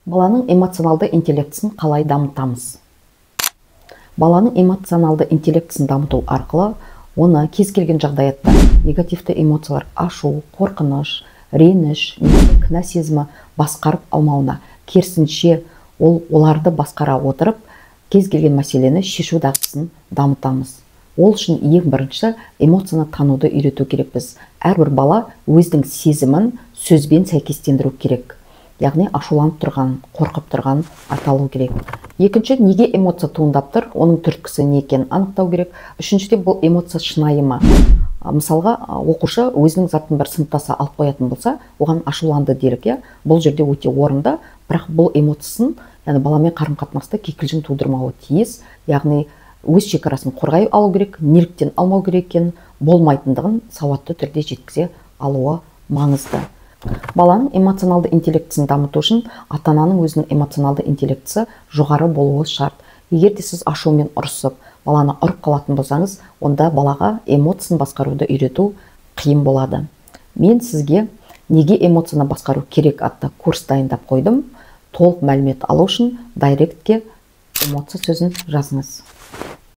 Баланың эмоционалды интеллектісін қалай дамытамыз? Баланың эмоционалды интеллектісін дамыту арқылы оны кез келген жағдаятта негативті эмоциялар, ашу, қорқыныш, реніш, кінә сезімі басқарып алмауына, керісінше оларды басқара отырып, кез келген мәселені шешу дағдысын дамытамыз. Ол үшін ең бірінші эмоцияны тануды үйрету керекпіз. Әрбір бала өзінің сезімін сөзбен сәйкестендіру керек. Яғни ашуланып тұрған, қорқып тұрған аталу керек. Екінші, неге эмоция туындап тұр, оның түрткісі не екенін анықтау керек. Үшіншіден, бұл эмоция шынайы ма? Мысалға, оқушы өзінің затын бір сыныптасы алып қоятын болса, оған ашуланды делік, бұл жерде өте орынды, бірақ бұл эмоциясын, яғни баламен қарым-қатынаста кикілжің тудырмауы тиіс. Яғни өз шекарасын қорғай алу керек, неліктен алмау керек екенін, болмайтындығын сауатты түрде жеткізе алуы маңызды. Баланың эмоционалды интеллектісін дамыту үшін ата-ананың өзінің эмоционалды интеллектісі жоғары болуы шарт. Егер де сіз ашумен ұрысып, баланы ұрып қалатын болсаңыз, онда балаға эмоциясын басқаруды үйрету қиын болады. Мен сізге неге эмоцияны басқару керек атты курс дайындап қойдым. Толық мәлімет алу үшін дайректке эмоция сөзін жазыңыз.